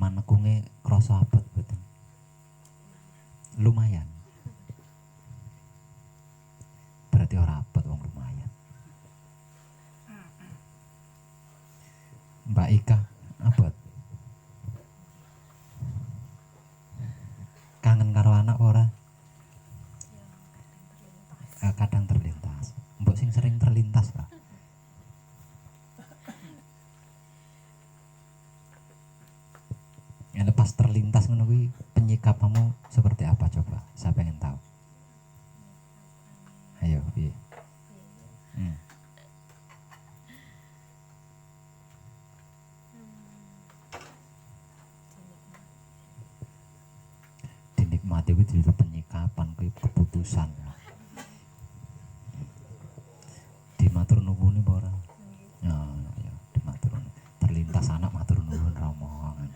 manekunge krasa abot boten? Lumayan. Berarti ora abot wong lumayan. Mbak Ika abot. Kangen karo anak ora? Kadang terlintas. Mbok sing sering terlintas lah. Ya lepas terlintas ngono kuwi penyikapanmu seperti apa coba? Saya pengen tahu. Ayo, piye? Dinikmati kuwi dulu penyikapan kuwi keputusan. Dimatur nuwun apa ora? Ya, dimatur. Terlintas anak matur nuwun ra omongan.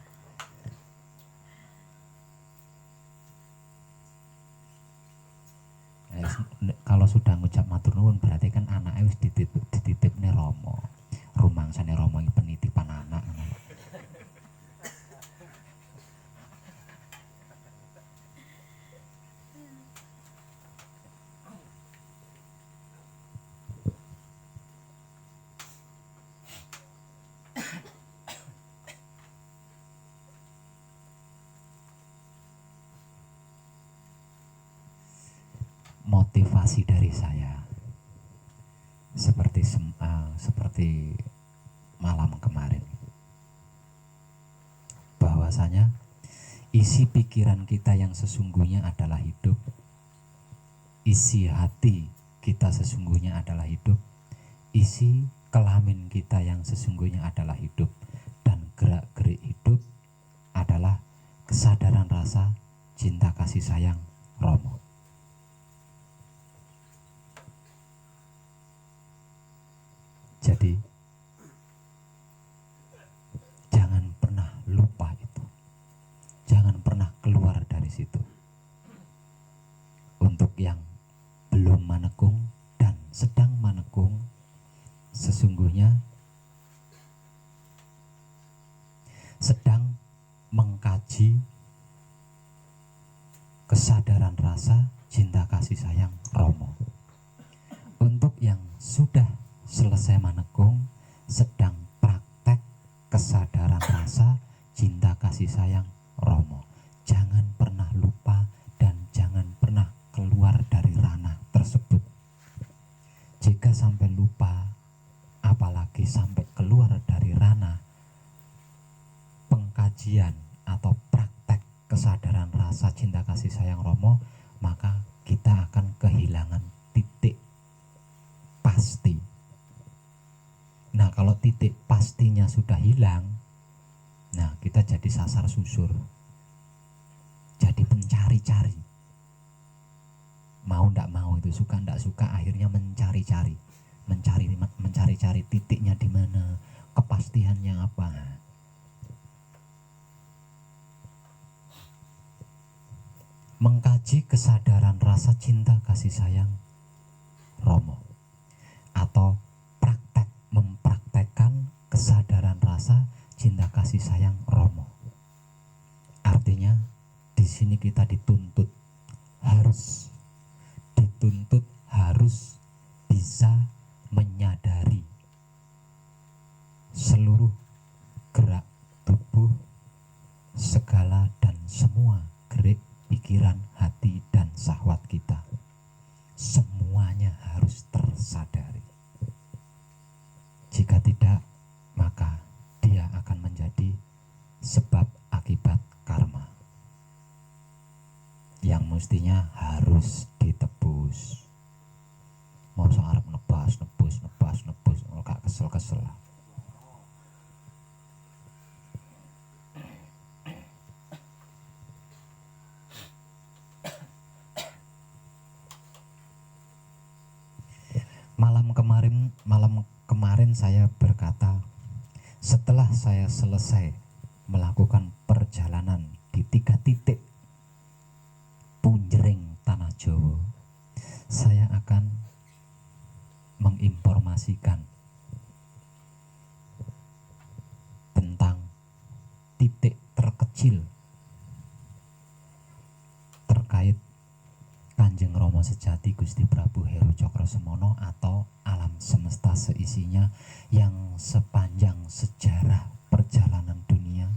Kalau sudah ngucap matur nuwun berarti kan anaknya wis dititipne Rama. Rumangsane Rama iki penitipan anak. Motivasi dari saya seperti malam kemarin, bahwasanya isi pikiran kita yang sesungguhnya adalah hidup, isi hati kita sesungguhnya adalah hidup, isi kelamin kita yang sesungguhnya adalah hidup, dan gerak-gerik hidup adalah kesadaran rasa cinta kasih sayang Romo. Jadi jangan pernah lupa itu, jangan pernah keluar dari situ. Untuk yang belum manekung dan sedang manekung, sesungguhnya sedang mengkaji kesadaran rasa cinta kasih sayang Romo. Untuk yang sudah selesai manekung, sedang praktek kesadaran rasa cinta kasih sayang Romo. Jangan pernah lupa dan jangan pernah keluar dari ranah tersebut. Jika sampai lupa, apalagi sampai keluar dari ranah pengkajian atau praktek kesadaran rasa cinta kasih sayang Romo, maka kita akan kehilangan titik pasti. Nah, kalau titik pastinya sudah hilang, nah kita jadi sasar susur, jadi pencari-cari. Mau ndak mau itu, suka ndak suka, akhirnya mencari-cari titiknya di mana, kepastiannya apa. Mengkaji kesadaran rasa cinta kasih sayang Romo atau mempraktekkan kesadaran rasa cinta kasih sayang Romo. Artinya di sini kita dituntut harus bisa menyadari seluruh gerak tubuh, segala dan semua gerak pikiran, hati dan syahwat kita. Semuanya harus tersadari. Jika tidak, maka dia akan menjadi sebab akibat karma yang mestinya harus ditebus. Mau arep nebas, gak kesel. Malam kemarin saya berkata, setelah saya selesai melakukan perjalanan di 3 titik punjering tanah Jawa, saya akan menginformasikan tentang titik terkecil kecil terkait Kanjeng Rama sejati Gusti Prabu Heru Cokrosemono atau alam semesta seisinya yang sepanjang sejarah perjalanan dunia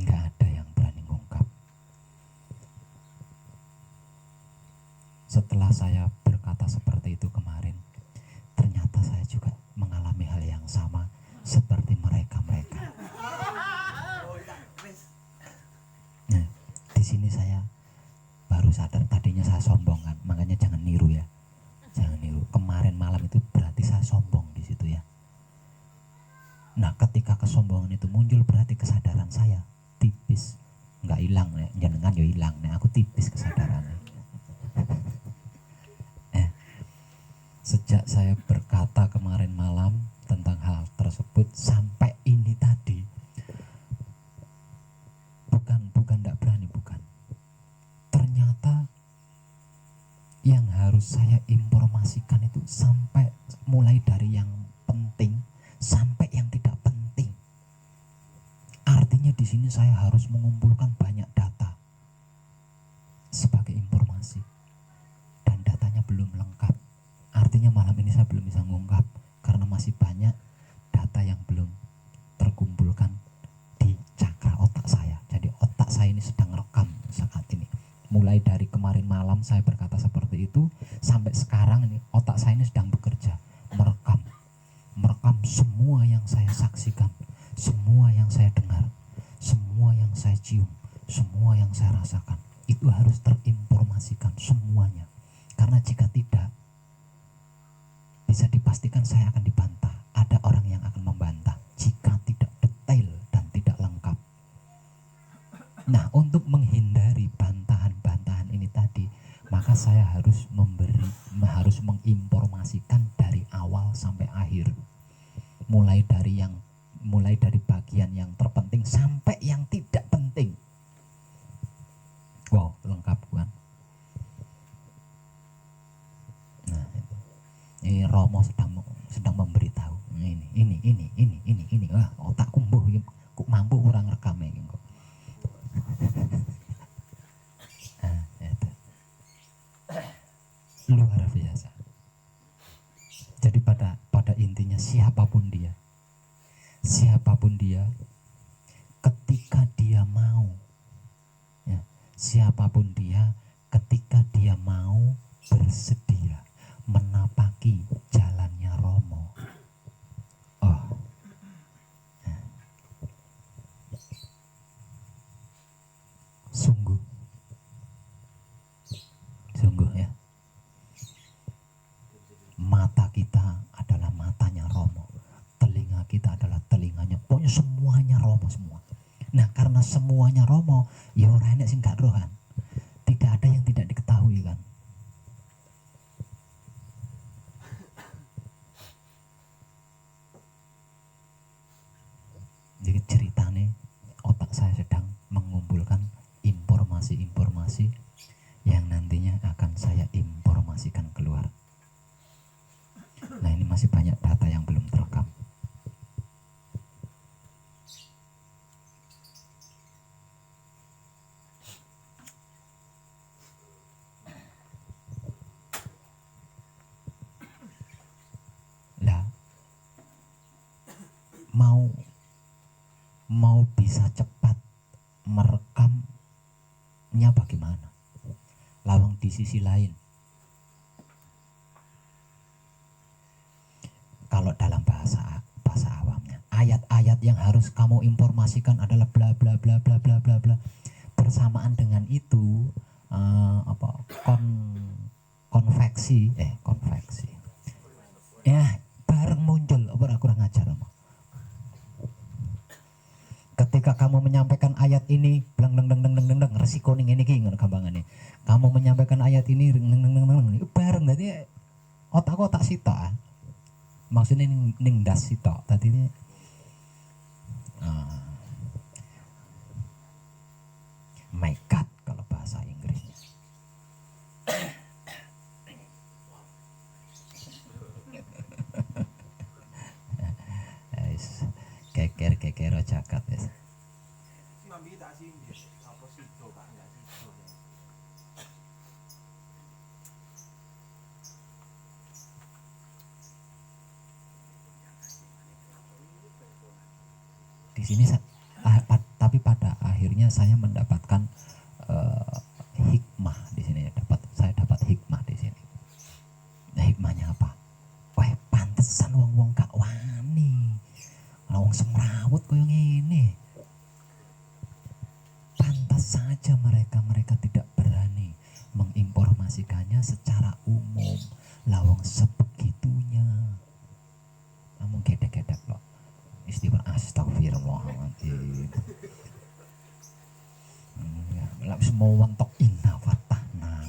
nggak ada yang berani ngungkap. Setelah saya berkata seperti itu kemarin, ternyata saya juga mengalami hal yang sama seperti mereka-mereka. Nah, di sini saya baru sadar, tadinya saya sombong kan, makanya jangan niru ya, jangan niru. Kemarin malam itu berarti saya sombong di situ ya. Nah, ketika kesombongan itu muncul berarti kesadaran saya tipis, nggak hilang ya, jenengan yo hilang, nah aku tipis kesadarannya. Sejak saya berkata kemarin malam tentang hal tersebut sampai ini tadi, bukan tidak berani, bukan. Ternyata yang harus saya informasikan itu sampai mulai dari yang penting sampai yang tidak penting. Artinya di sini saya harus mengumpulkan banyak data sebagai informasi dan datanya belum lengkap. Artinya malam ini saya belum bisa mengungkap karena masih banyak data yang belum terkumpulkan di cakra otak saya. Jadi otak saya ini sedang rekam saat ini. Mulai dari kemarin malam saya berkata seperti itu sampai sekarang ini otak saya ini sedang bekerja merekam semua yang saya saksikan, semua yang saya dengar, semua yang saya cium, semua yang saya rasakan. Itu harus terinformasikan semuanya. Karena jika tidak, bisa dipastikan saya akan dibantah. Ada orang yang akan membantah jika tidak detail dan tidak lengkap. Nah, untuk menghindari bantahan-bantahan ini tadi, maka saya harus menginformasikan dari awal sampai akhir. Mulai dari bagian yang terpenting sampai yang tidak penting. Wow, lengkap kan? Nah, itu. Ini Romo sedang memberitahu. Ini. Wah, otakku mbuh kok mampu orang rekam iki kok. Itu. Luar biasa. Jadi pada intinya siapapun dia, ketika dia mau, ya, siapapun dia, ketika dia mau bersedia menapaki jalannya Romo, sungguh ya, mata kita adalah matanya Romo, telinga kita adalah telinganya, pokoknya semuanya Romo semua. Nah, karena semuanya Romo, ya ora enek sing gak roh kan, tidak ada yang tidak diketahui kan. Jadi ceritanya otak saya sedang mengumpulkan informasi-informasi yang nantinya akan saya informasikan keluar. Nah, ini masih banyak data yang belum terekam. Lah, mau bisa cepat merekamnya bagaimana? Lawang di sisi lain, kalau dalam bahasa awamnya, ayat-ayat yang harus kamu informasikan adalah bla bla bla bla bla bla bla. Bersamaan dengan itu konveksi ya bareng muncul, apa kurang ajar apa? Ketika kamu menyampaikan ayat ini, bleng resiko ning ngene iki ngono gampangane. Kamu menyampaikan ayat ini bareng, berarti otak sitok. Maksudnya ning das sitok. Tadi ini my God kalau bahasa Inggrisnya. Keker jagat ya. Di sini tapi pada akhirnya saya mendapatkan hikmah di sini. Saya dapat hikmah di sini. Nah, hikmahnya apa? Wah, pantesan wong-wong gak wani. Wong semrawut koyo ngene. Pantas saja mereka tidak berani menginformasikannya secara umum. Lawang sebegitunya. Namun gedek-gedek loh. Istighfar, astagfirullahaladzim. Lah semua wong tok inna fatahna.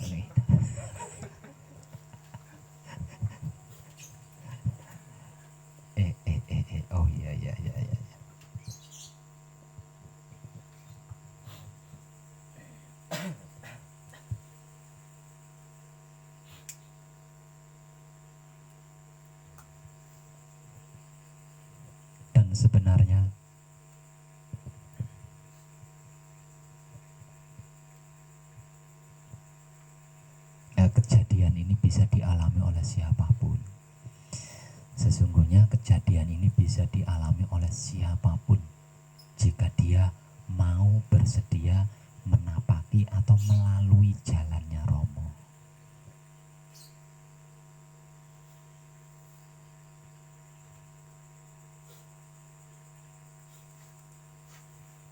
Oh iya. Dan sebenarnya kejadian ini bisa dialami oleh siapapun. Sesungguhnya kejadian ini bisa dialami oleh siapapun jika dia mau bersedia menapaki atau melalui jalannya Romo.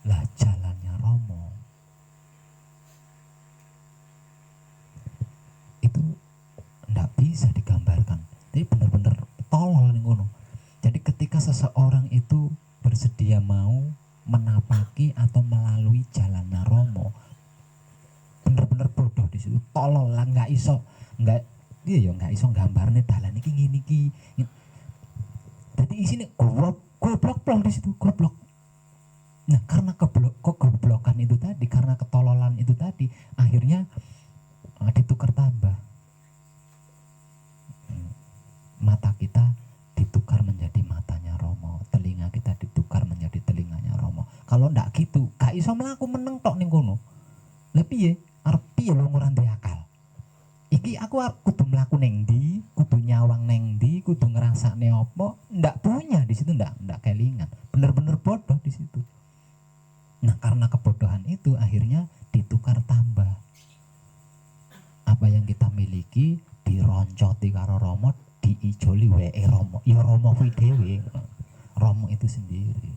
Lah jalannya Romo itu ndak bisa digambarkan. Jadi benar-benar tolol nih ngono. Jadi ketika seseorang itu bersedia mau menapaki atau melalui jalannya Romo, bener-bener bodoh di situ, tolol lah, nggak iso gambarnya dalan iki ngene iki. Jadi isine goblok di situ, goblok. Nah, karena kegoblokan itu tadi, karena ketololan itu tadi, akhirnya ditukar tambah. Mata kita ditukar menjadi matanya Romo, telinga kita ditukar menjadi telinganya Romo. Kalau ndak gitu, gak iso mlaku meneng tok ning kono. Lah piye? Arep piye lho ora duwe akal? Iki aku kudu mlaku ning ndi, kudu nyawang ning ndi, kudu ngrasakne apa? Ndak punya di situ, ndak kelingan. Bener-bener bodoh di situ. Nah, karena kebodohan itu akhirnya ditukar tambah. Apa yang kita miliki dironcoti karo Romo, diijoli wae Romo. Ya Romo kuwi dhewe. Romo itu sendiri.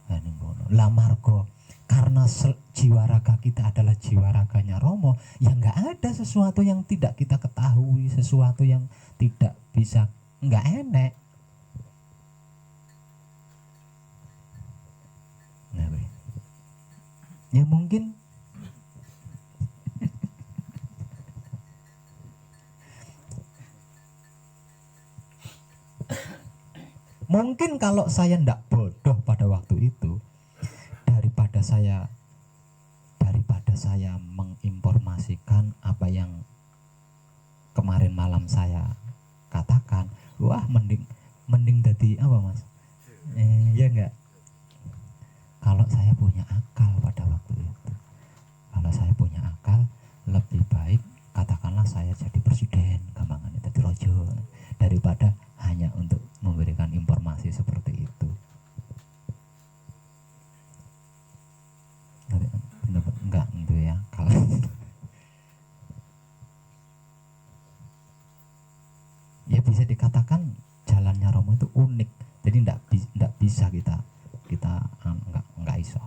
Nah, ning ngono. Lah margo karena jiwa raga kita adalah jiwa raganya Romo, ya nggak ada sesuatu yang tidak kita ketahui, sesuatu yang tidak bisa, nggak enek. Nah, ya mungkin mungkin kalau saya ndak bodoh pada waktu itu, daripada saya menginformasikan apa yang kemarin malam saya katakan, wah mending dadi apa mas? Ya enggak. Kalau saya punya akal pada waktu itu, kalau saya punya akal, lebih baik katakanlah saya jadi presiden, gampangan jadi rojo, daripada hanya untuk memberikan informasi seperti itu. Enggak gitu ya kalau ya bisa dikatakan jalannya Romo itu unik. Jadi enggak bisa kita enggak iso.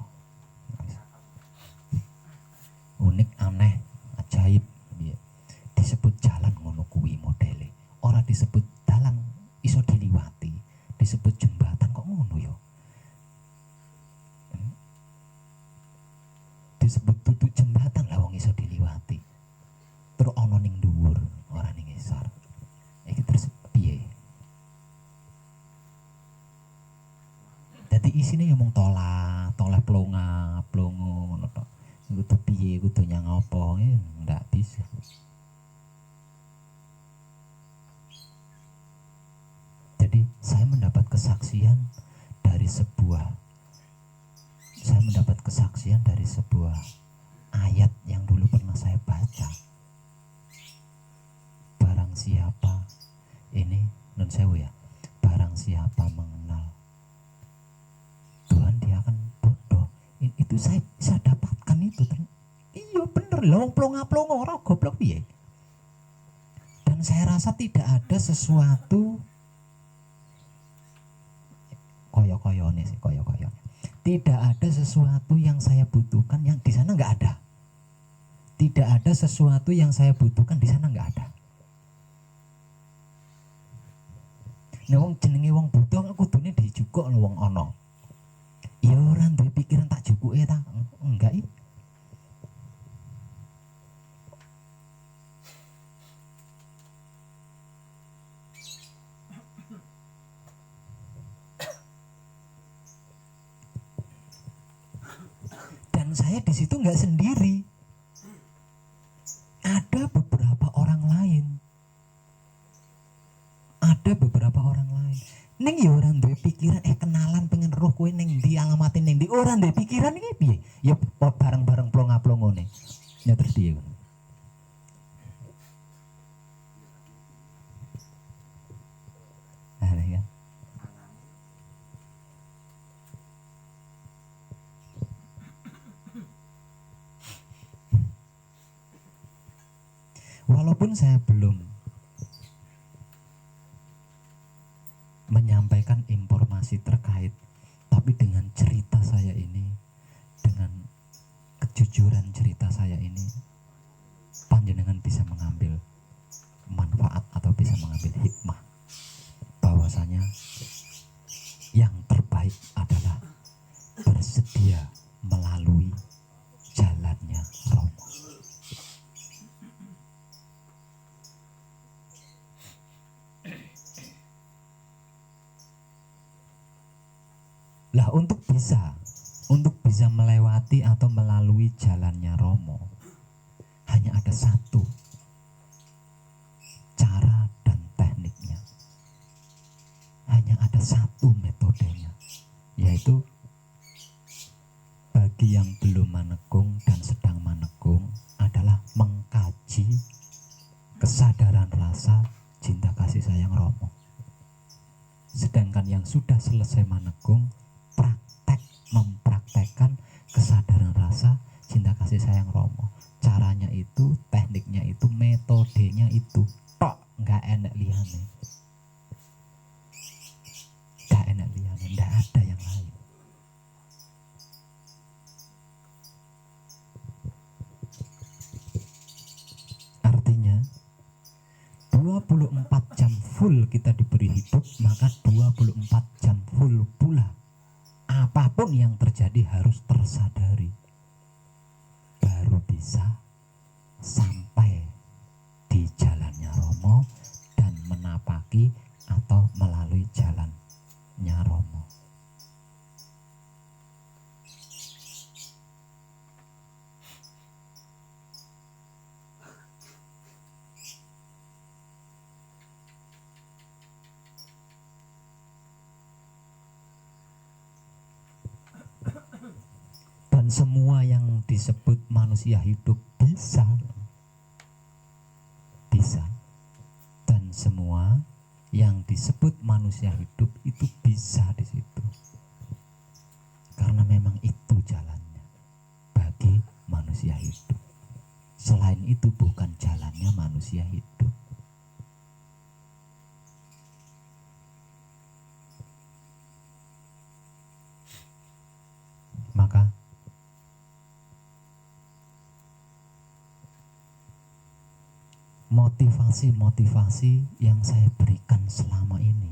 Unik, aneh, ajaib. Disebut jalan ngono kuwi modele. Ora disebut dalan iso diliwati. Disebut jembatan kok ngono yo. Disebut duduk jembatan lah wong iso diliwati. Terus ana ning dhuwur, ora ning ngisor. Iki terus piye? Dadi isine yo mung toleh plongo ngono tok. Kudu piye, kudu nyang apa, ndak bisa. Jadi saya mendapat kesaksian dari sebuah kesaksian dari sebuah ayat yang dulu pernah saya baca. Barang siapa, ini nun sewu ya, barang siapa mengenal Tuhan dia akan bodoh. Itu saya dapatkan itu. Iya bener loh, plonga-plonga orang goblok piye. Dan saya rasa tidak ada sesuatu koyo-koyone sih, koyo-koyone. Tidak ada sesuatu yang saya butuhkan yang di sana nggak ada. Tidak ada sesuatu yang saya butuhkan di sana nggak ada. Nah wong jenenge wong butuh kudune dijukuk lho wong ana. Ya ora duwe pikiran tak jukuke ta. Enggak iki. Dan saya di situ nggak sendiri. Ada beberapa orang lain. Ada beberapa orang lain. Ning ya ora duwe pikiran kenalan pengen roh kowe ning ndi alamatin ning ndi. Ora duwe pikiran iki piye? Ya bareng-bareng plonga-plongone. Ya terus piye? Ya. Walaupun saya belum menyampaikan informasi terkait, tapi dengan cerita saya ini, dengan kejujuran cerita saya ini, panjenengan bisa mengambil manfaat atau bisa mengambil hikmah bahwasanya yang terbaik adalah bersedia melalui jalannya Romo. Lah untuk bisa melewati atau melalui jalannya Romo hanya ada satu cara dan tekniknya. Hanya ada satu metodenya, yaitu bagi yang belum menekung dan sedang menekung adalah mengkaji kesadaran rasa cinta kasih sayang Romo. Sedangkan yang sudah selesai menekung mempraktekkan kesadaran rasa cinta kasih sayang Romo. Caranya itu, tekniknya itu, metodenya itu tok, nggak enak liyane. Nggak enak liyane, nggak ada yang lain. Artinya 24 jam full kita diberi hidup, maka 24 jam full pula apapun yang terjadi harus tersadari, baru bisa sampai di jalannya Romo dan menapaki atau melalui jalannya Romo. Dan semua yang disebut manusia hidup bisa. Dan semua yang disebut manusia hidup itu bisa di situ. Karena memang itu jalannya bagi manusia hidup. Selain itu bukan jalannya manusia hidup. Maka motivasi yang saya berikan selama ini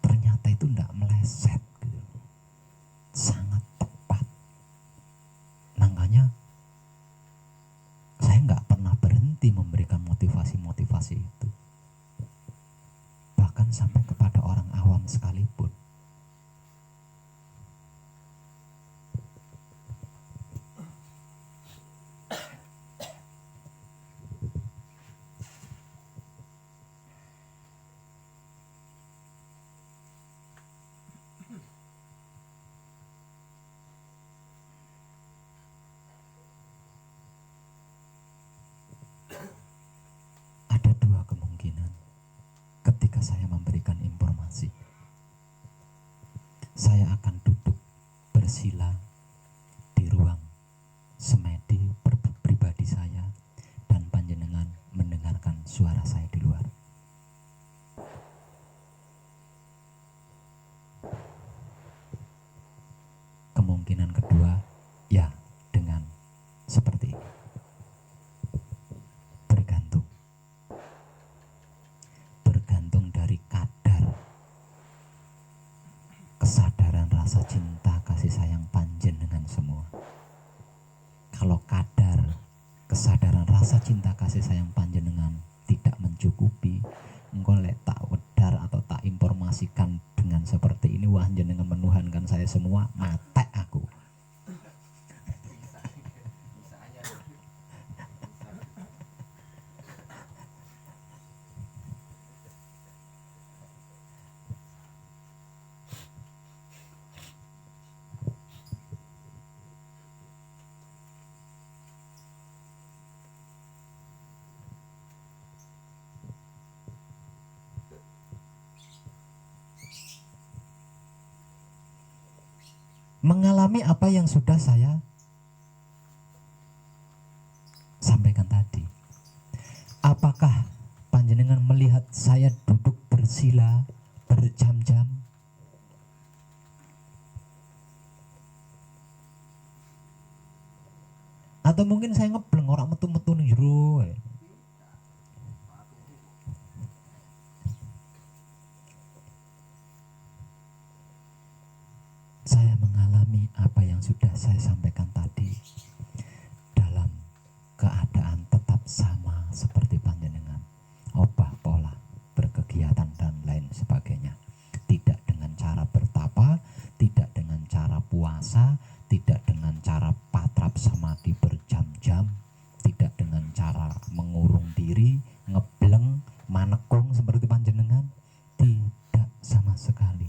ternyata itu tidak meleset gitu. Sangat tepat. Makanya saya nggak pernah berhenti memberikan motivasi itu, bahkan sampai kepada orang awam sekalipun. saya akan duduk bersila di ruang semedi pribadi saya dan panjenengan mendengarkan suara saya di luar. Kemungkinan kedua, ya dengan seperti ini. Bergantung dari kadar kesadaran rasa cinta kasih sayang panjenengan semua. Kalau kadar kesadaran rasa cinta kasih sayang panjenengan tidak mencukupi, engkau tak wedar atau tak informasikan dengan seperti ini, wah jenengan menuhankan saya semua, mate aku. Mengalami apa yang sudah saya sampaikan tadi. Apakah panjenengan melihat saya duduk bersila berjam-jam? Atau mungkin saya ngebleng orang metu-metu ning jero. Saya mengalami apa yang sudah saya sampaikan tadi dalam keadaan tetap sama seperti panjenengan, obah pola berkegiatan dan lain sebagainya. Tidak dengan cara bertapa, tidak dengan cara puasa, tidak dengan cara patrap samadhi berjam-jam, tidak dengan cara mengurung diri, ngebleng, manekung seperti panjenengan. Tidak sama sekali.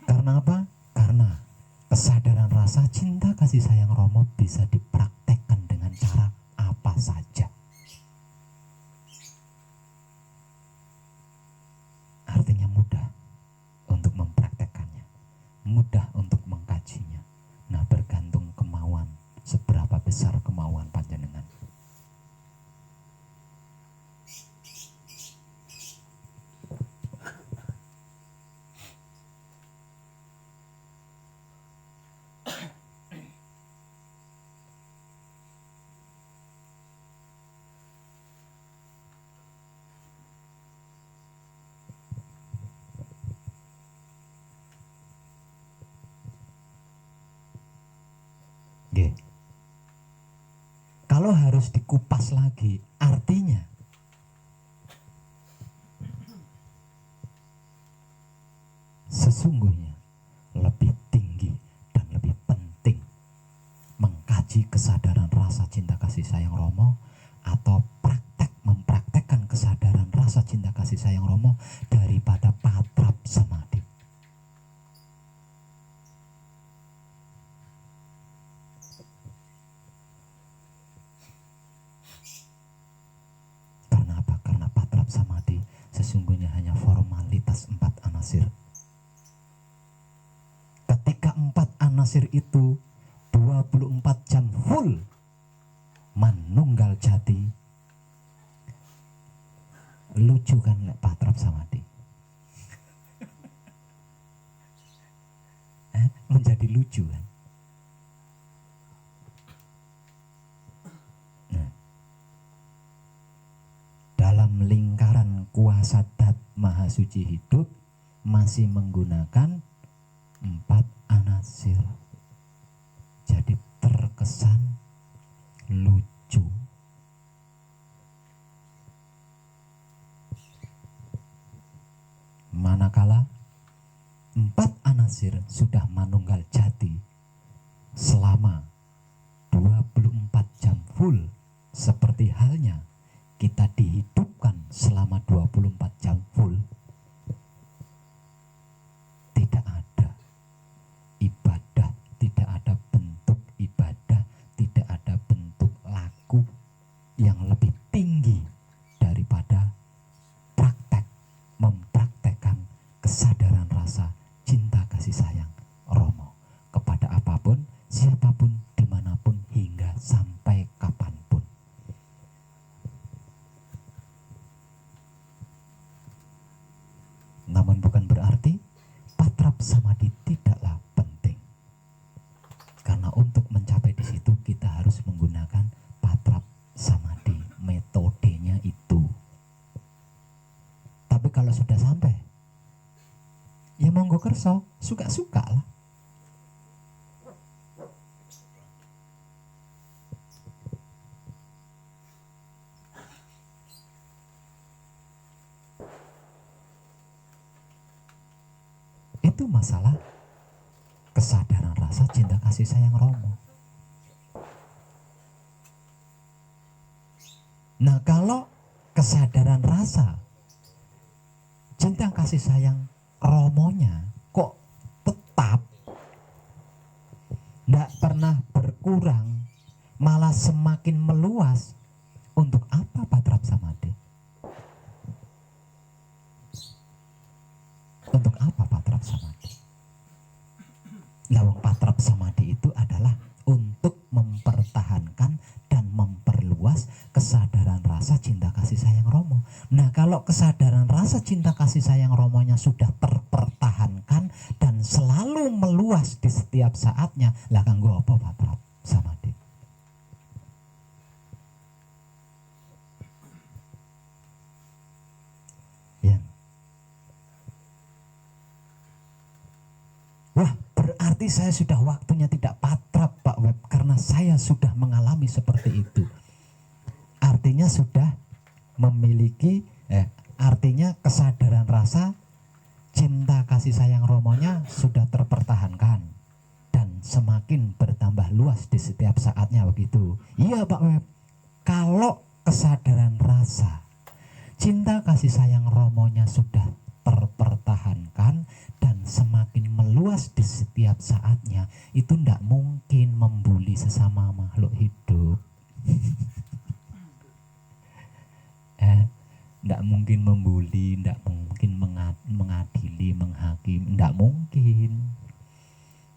Karena apa? Karena kesadaran rasa cinta kasih sayang Romo bisa dipraktekkan dengan cara apa saja. Artinya mudah untuk mempraktekkannya, mudah untuk mengkajinya. Nah, bergantung kemauan, seberapa besar kemauan panjenengan. Kalau harus dikupas lagi, artinya sesungguhnya lebih tinggi dan lebih penting mengkaji kesadaran rasa cinta kasih sayang Romo atau mempraktekkan kesadaran rasa cinta kasih sayang Romo daripada patrap samadhi. Samadhi sesungguhnya hanya formalitas 4 anasir. Ketika 4 anasir itu 24 jam full manunggal jati, lucu kan lek patrap samadhi. Menjadi lucu kan. Dalam lingkaran kuasa Dat Maha Suci hidup masih menggunakan 4 anasir. Jadi terkesan lucu. Manakala 4 anasir sudah manunggal jati selama 24 jam full, seperti halnya kita dihidupkan selama 24 jam full, tidak ada ibadah, tidak ada bentuk ibadah, tidak ada bentuk laku yang lebih tinggi daripada mempraktekkan kesadaran rasa cinta iso, suka-suka lah. Itu masalah kesadaran rasa cinta kasih sayang Romo. Nah, kalau kesadaran rasa cinta kasih sayang Romonya kok tetap tidak pernah berkurang, malah semakin meluas, untuk apa patrap samadhi? Untuk apa patrap samadhi? Lawang patrap samadhi itu adalah untuk mempertahankan dan memperluas kesadaran rasa cinta kasih sayang Romo. Nah, kalau kesadaran rasa cinta kasih sayang Romonya sudah terpertahankan dan selalu meluas di setiap saatnya, lah kanggo apa patrap samadhi? Ya. Wah, berarti saya sudah waktunya tidak patrap, Pak Web, karena saya sudah mengalami seperti itu. Artinya sudah memiliki, artinya kesadaran rasa cinta kasih sayang Romonya sudah terpertahankan dan semakin bertambah luas di setiap saatnya, begitu. Iya, Pak Web. Kalau kesadaran rasa cinta kasih sayang Romonya sudah terpertahankan dan semakin meluas di setiap saatnya, itu tidak mungkin membuli sesama makhluk hidup. Tidak mungkin membuli, tidak mungkin mengadili, menghakimi, tidak mungkin.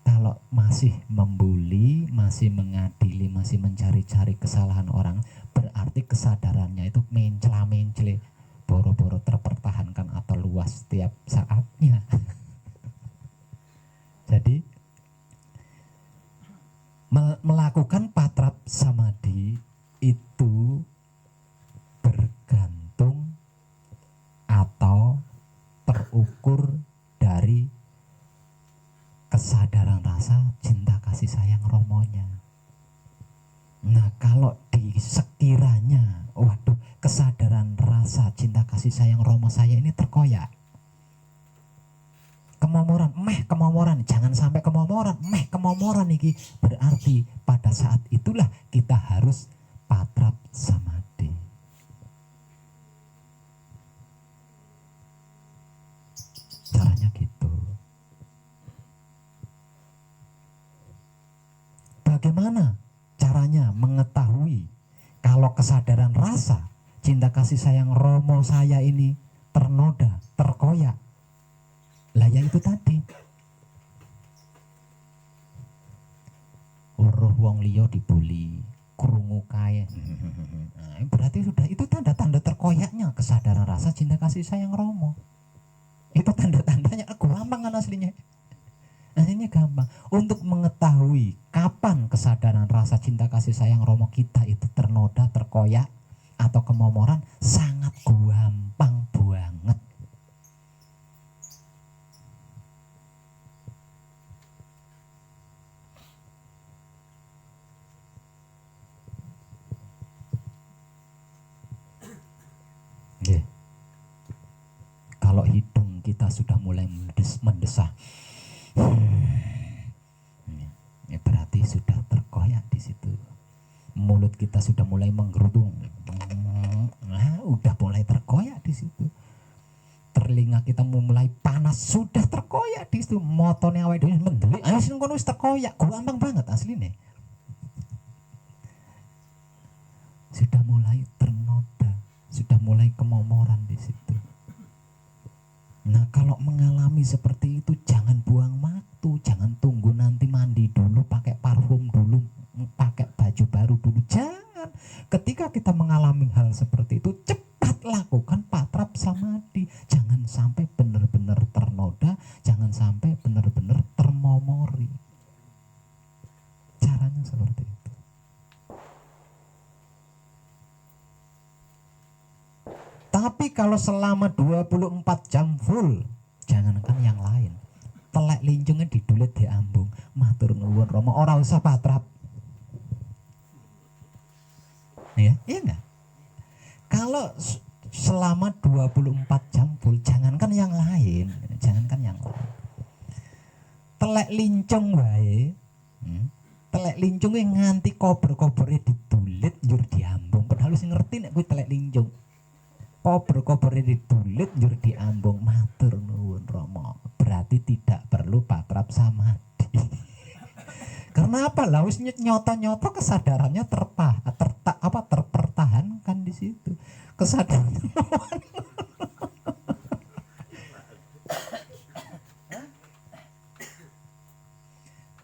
Kalau masih membuli, masih mengadili, masih mencari-cari kesalahan orang, berarti kesadarannya itu mencela-mencele, boro-boro terpertahankan atau luas setiap saatnya. Jadi melakukan patrap samadhi itu bergantung atau terukur dari kesadaran rasa cinta kasih sayang Romonya. Nah, kalau sekiranya waduh, kesadaran rasa cinta kasih sayang Romo saya ini terkoyak, kemomoran, jangan sampai kemomoran iki, berarti pada saat itulah kita harus patrap samadhi. Caranya gitu. Bagaimana caranya mengetahui kalau kesadaran rasa cinta kasih sayang Romo saya ini ternoda, terkoyak? Lah ya itu tadi, uruh wong liya dibuli, krungu kae. Nah, berarti sudah, itu tanda-tanda terkoyaknya kesadaran rasa cinta kasih sayang Romo. Itu tanda-tandanya gampang kan aslinya. Nah, ini gampang untuk mengetahui kapan kesadaran rasa cinta kasih sayang Romo kita itu ternoda, terkoyak atau kemomoran, sangat gampang banget. Kalau hidung kita sudah mulai mendesah, ya berarti sudah terkoyak di situ. Mulut kita sudah mulai menggerudung, nah, udah mulai terkoyak di situ. Telinga kita mulai panas, sudah terkoyak di situ. Motone awake dhewe mendelik, sing kono wis terkoyak, gampang banget asline. Sudah mulai ternoda, sudah mulai kemomoran di situ. Nah, kalau mengalami seperti itu jangan buang waktu, jangan tunggu nanti mandi dulu, pakai parfum dulu, pakai baju baru dulu, jangan. Ketika kita mengalami hal seperti itu, cepat lakukan patrap samadhi. Jangan sampai benar-benar ternoda, jangan sampai benar-benar termomori. Caranya seperti itu. Tapi kalau selama 24 jam full, jangankan yang lain, telek lincungnya didulit diambung. Matur nuwun Rama, ora usah patrap. Ya, iya enggak? Kalau selama 24 jam full, jangankan yang lain, jangankan yang lain. Telek lincung wae. Telek lincung nganti kober-kobernya didulit njur diambung. Padahal sing ngerti nek kuwi telek lincung. Kober-kobernya didulit njur diambung. Matur nuwun Rama. Berarti tidak perlu patrap samadhi. Karena apa? Lah wis nyoto-nyoto kesadarannya terpertahankan di situ. Kesadaran.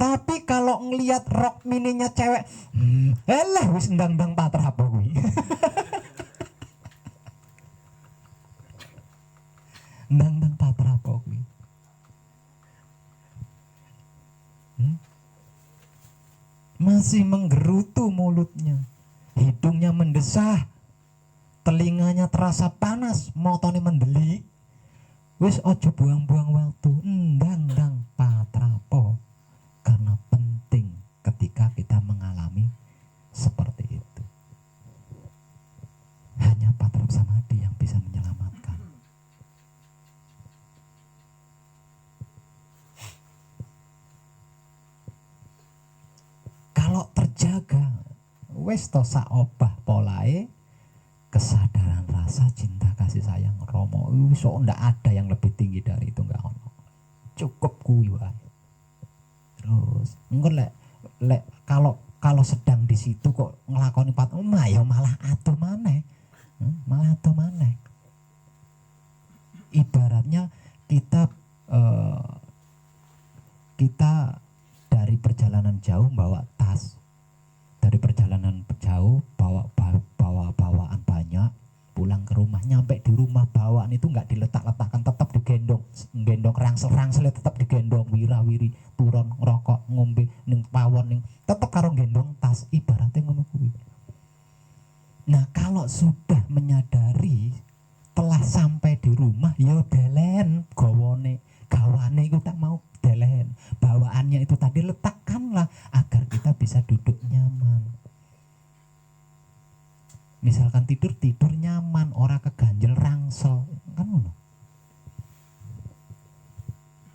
Tapi kalau ngelihat rok mininya cewek, elah wis ndang-ndang patrap kuwi. Ndang-ndang patrap kuwi. Masih menggerutu mulutnya, hidungnya mendesah, telinganya terasa panas, motone mendeli. Wis ojo buang-buang waktu, ndang-ndang patrapo. Karena penting ketika kita mengalami seperti itu. Hanya patrap samadhi yang bisa menyelamatkan. Kalau terjaga, wis to saobah polae, kesadaran rasa cinta kasih sayang Rama. Wis ndak ada yang lebih tinggi dari itu, enggak ono. Cukup kuwi wae. Terus engko lek kalau sedang di situ kok nglakoni ya malah atuh maneh. Malah atuh maneh. Ibaratnya kita dari perjalanan jauh bawa tas. Dari perjalanan jauh bawa bawaan banyak, pulang ke rumah, nyampe di rumah bawaan itu nggak diletak-letakkan, tetap digendong, rangsel tetap digendong, wira-wiri turun ngerokok ngombe ning pawon ning tetap karo gendong tas, ibaratnya ngono kuwi. Nah kalau sudah menyadari telah sampai di rumah, ya delen gawane itu tak mau delen, bawaannya itu tadi letakkanlah agar kita bisa duduk nyaman. Misalkan tidur nyaman, ora keganjel rangsel, kan ngono.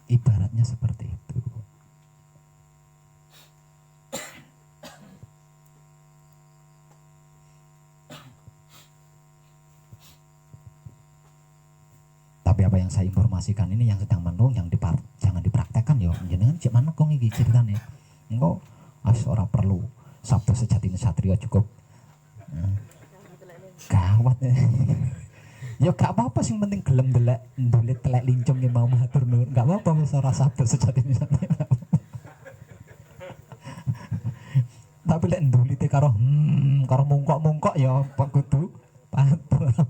Ibaratnya seperti itu. Tapi apa yang saya informasikan ini yang sedang menung, yang jangan dipraktekkan ya. Jenengan cek mana kong iki ceritane. Engko ora perlu sabda sejatine satria cukup. Gawat. Ya gak apa-apa sing penting gelem ndulit telek lincung ya mau matur nuwun. Gak apa-apa wis ora sabda sejatine satria. Tapi lek ndulite karo mungkok-mungkok ya kudu patrap.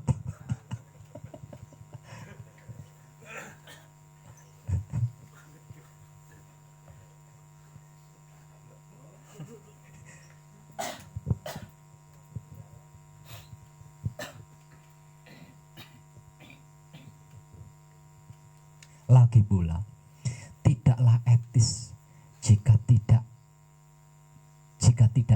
Lagi pula, tidaklah etis jika tidak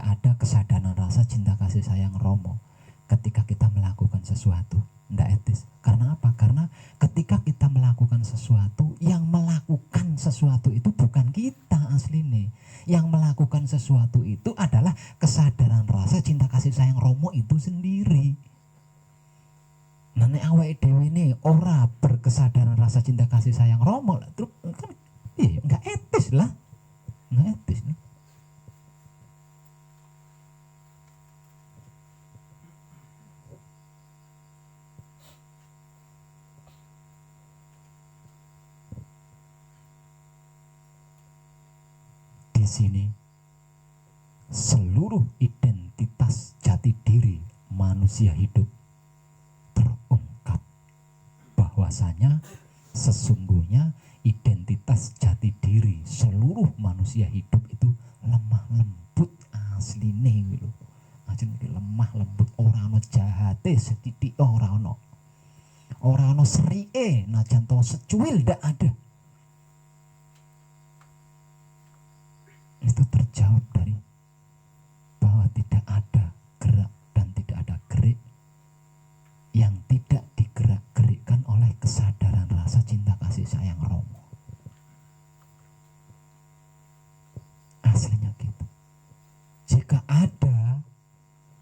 ada kesadaran rasa cinta kasih sayang Romo ketika kita melakukan sesuatu. Tidak etis. Karena apa? Karena ketika kita melakukan sesuatu, yang melakukan sesuatu itu bukan kita aslinya. Yang melakukan sesuatu itu adalah kesadaran rasa cinta kasih sayang Romo itu sendiri. Nah nek awake dhewe ini ora berkesadaran rasa cinta kasih sayang Romo, terus kan enggak etis lah. Enggak etis nih. Di sini seluruh identitas jati diri manusia hidup terungkap, bahwasanya sesungguhnya identitas jati diri seluruh manusia hidup itu lemah lembut asline gitu. Ajeng lemah lembut, ora ana jahate setitik, ora ana serike najan to secuil ndak ada. itu terjawab dari bahwa tidak ada gerak dan tidak ada gerik yang tidak digerak-gerikkan oleh kesadaran rasa cinta kasih sayang Romo. Aslinya gitu. Jika ada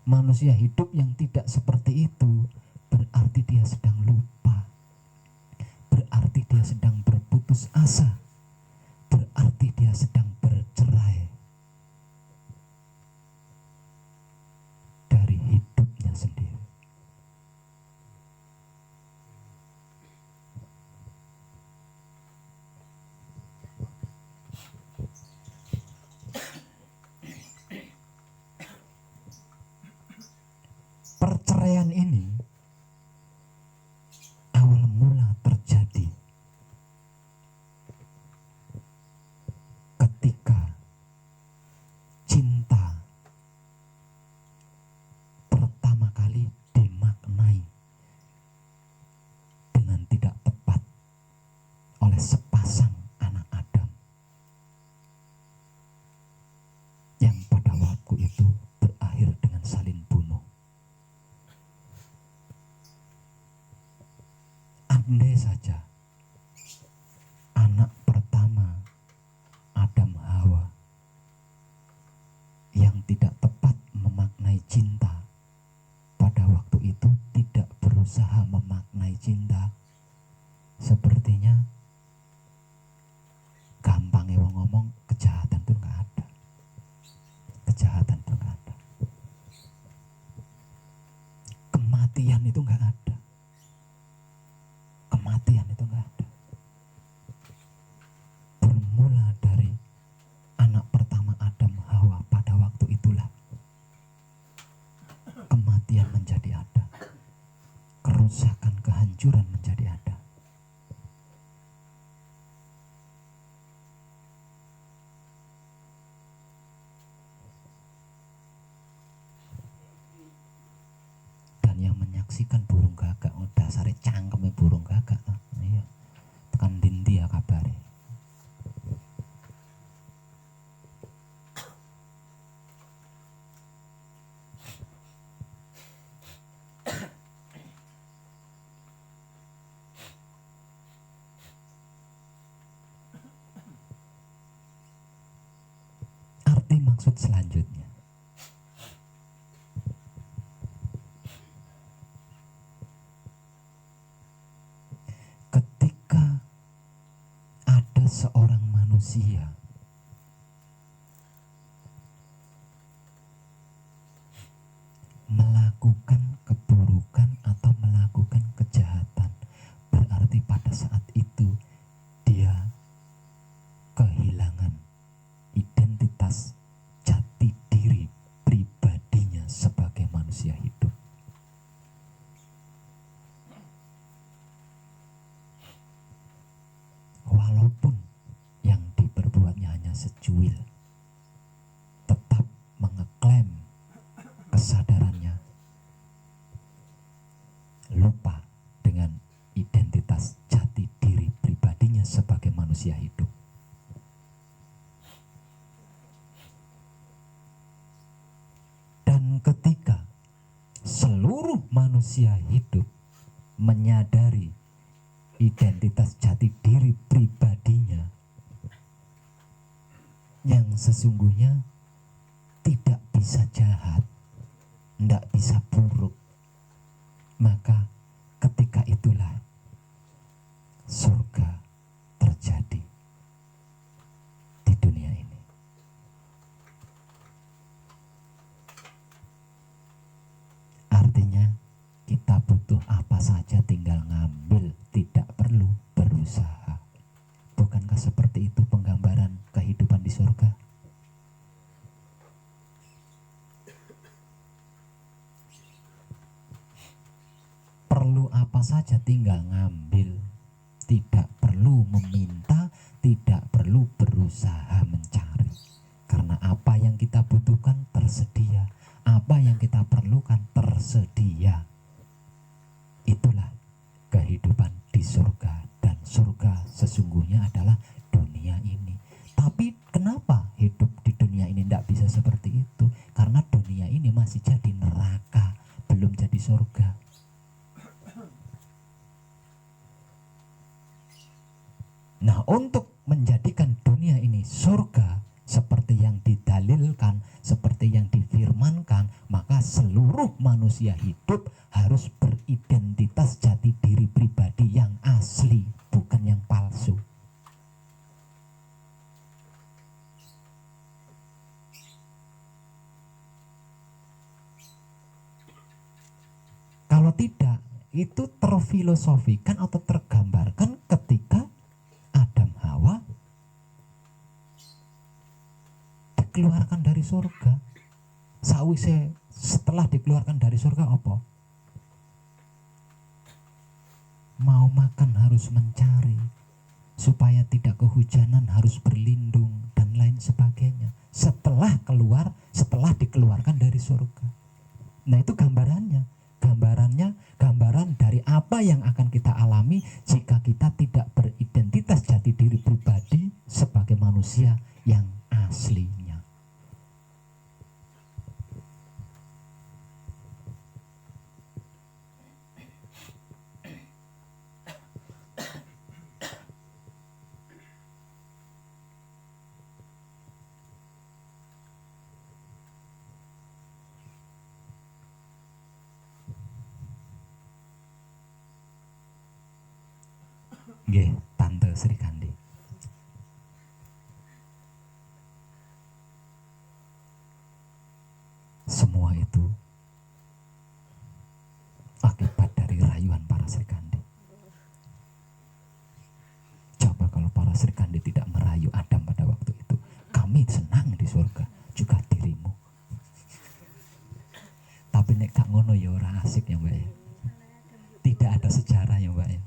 manusia hidup yang tidak seperti itu, berarti dia sedang lupa, berarti dia sedang berputus asa, berarti dia sedang bercerai dari hidupnya sendiri. Perceraian ini awal mula terjadi ketika cinta pertama kali dimaknai dengan tidak tepat oleh sepasang anak Adam yang pada waktu itu berakhir dengan saling bunuh. Andai saja anak pertama Adam Hawa yang tidak tepat memaknai cinta pada waktu itu tidak berusaha memaknai cinta, sepertinya gampangnya ngomong kejahatan tuh nggak ada, kejahatan tuh nggak ada, kematian itu nggak ada, kematian itu nggak ada. Bermula dari anak pertama Adam Hawa, pada waktu itulah kematian menjadi ada, kerusakan, kehancuran menjadi ada. Dan yang menyaksikan burung gagak, dasare cangkeme burung gagak. Iya. Tekan dindi ya kabare. Arti maksud selanjutnya, ketika ada seorang manusia melakukan keburukan atau melakukan kejahatan, berarti pada saat itu dia kehilangan identitas jati diri pribadinya sebagai manusia hidup. Walaupun yang diperbuatnya hanya secuil, tetap mengeklaim kesadarannya lupa dengan identitas jati diri pribadinya sebagai manusia hidup. Dan ketika seluruh manusia hidup menyadari identitas jati diri pribadinya yang sesungguhnya tidak bisa jahat, tidak bisa buruk, maka ketika itulah surga terjadi di dunia ini. Artinya kita butuh apa saja tinggal ngambil, tidak perlu berusaha. Bukankah seperti itu penggambaran kehidupan di surga? Perlu apa saja tinggal ngambil, tidak perlu meminta, tidak perlu berusaha mencari, karena apa yang kita butuhkan tersedia, apa yang kita perlukan tersedia. Itulah kehidupan di surga, dan surga sesungguhnya adalah dunia ini. Tapi kenapa hidup di dunia seperti yang didalilkan, seperti yang difirmankan, maka seluruh manusia hidup harus beridentitas jati diri pribadi yang asli, bukan yang palsu. Kalau tidak, itu terfilosofikan atau tergambarkan ketika Adam Hawa dikeluarkan dari surga. Setelah dikeluarkan dari surga apa? Mau makan harus mencari, supaya tidak kehujanan harus berlindung, dan lain sebagainya. Setelah dikeluarkan dari surga. Nah, itu gambarannya. Gambaran dari apa yang akan kita alami jika kita tidak beridentitas jati diri pribadi sebagai manusia yang aslinya. Nggih, Tante Sri Kandi. Semua itu akibat dari rayuan para Sri Kandi. Coba kalau para Sri Kandi tidak merayu Adam pada waktu itu, kami senang di surga, juga dirimu. Tapi nek gak ngono ya ora asik ya Mbak ya. Tidak ada sejarah ya Mbak ya.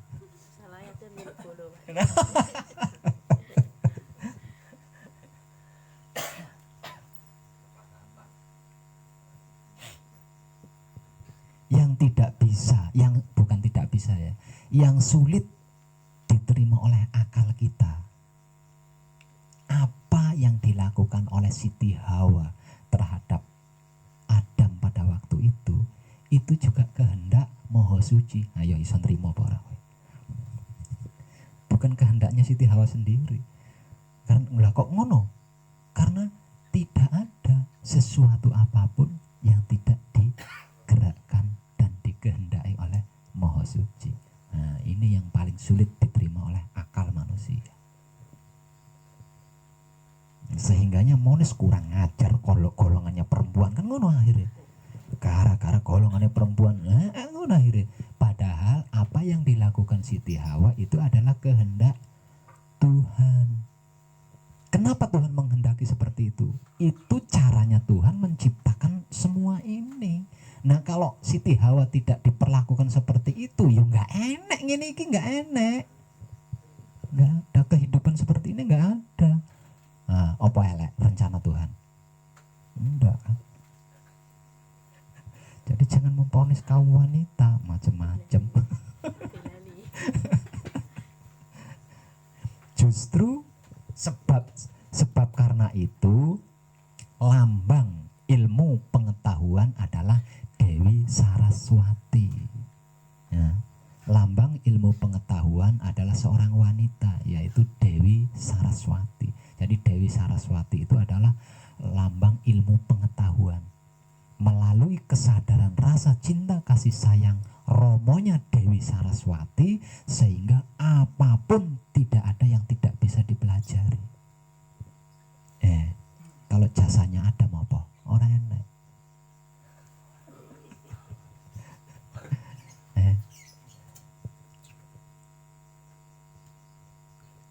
Yang tidak bisa, yang bukan tidak bisa ya, yang sulit diterima oleh akal kita, apa yang dilakukan oleh Siti Hawa terhadap Adam pada waktu itu juga kehendak Maha Suci. Ayo iso nrimo apa ora? Bukan kehendaknya Siti Hawa sendiri. Karena kok ngono? Karena tidak ada sesuatu apapun yang tidak digerakkan dan dikehendaki oleh Maha Suci. Nah, ini yang paling sulit diterima oleh akal manusia. Sehingganya Monis kurang ngajar kalau golongannya perempuan, kan ngono akhirnya. Gara-gara golongannya perempuan, ngono akhirnya. Padahal apa yang dilakukan Siti Hawa itu adalah kehendak Tuhan. Kenapa Tuhan menghendaki seperti itu? Itu caranya Tuhan menciptakan semua ini. Nah, kalau Siti Hawa tidak diperlakukan seperti itu, ya nggak enek gini, nggak enek. Nggak ada kehidupan seperti ini, nggak ada. Nah, apa elek rencana Tuhan? Enggak kan? Jadi jangan memponis kaum wanita macam-macam. Justru sebab karena itu lambang ilmu pengetahuan adalah Dewi Saraswati. Ya, lambang ilmu pengetahuan adalah seorang wanita, yaitu Dewi Saraswati. Jadi Dewi Saraswati itu adalah lambang ilmu pengetahuan. Melalui kesadaran rasa cinta kasih sayang romonya Dewi Saraswati, sehingga apapun tidak ada yang tidak bisa dipelajari. Kalau jasanya Adam apa? Orang enak.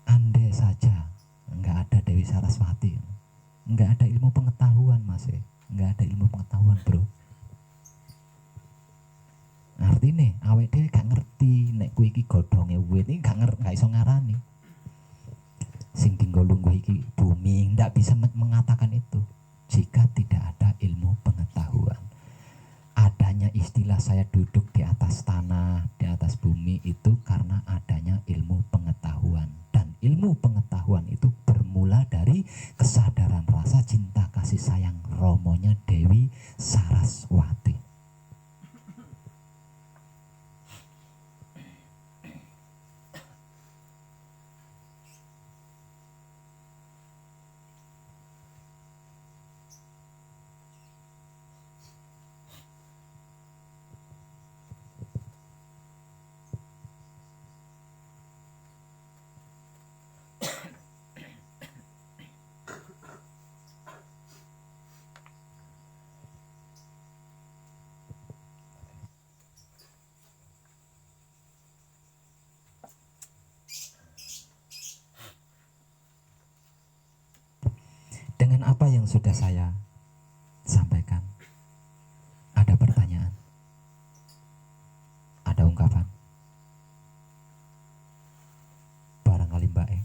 Andai saja nggak ada Dewi Saraswati, nggak ada ilmu pengetahuan Mas, nggak ada ilmu pengetahuan bro. Artinya awake dhewe gak ngerti nek kuwi iki godhonge wit iki gak iso ngarani. Sing tinggal lungguh iki bumi, ndak bisa mengatakan itu jika tidak ada ilmu pengetahuan. Adanya istilah saya duduk di atas tanah, di atas bumi itu karena adanya ilmu pengetahuan. Dan ilmu pengetahuan itu bermula dari kesadaran rasa cinta kasih sayang romonya Dewi Saraswati. Dengan apa yang sudah saya sampaikan, ada pertanyaan? Ada ungkapan? Barangkali Mbak E.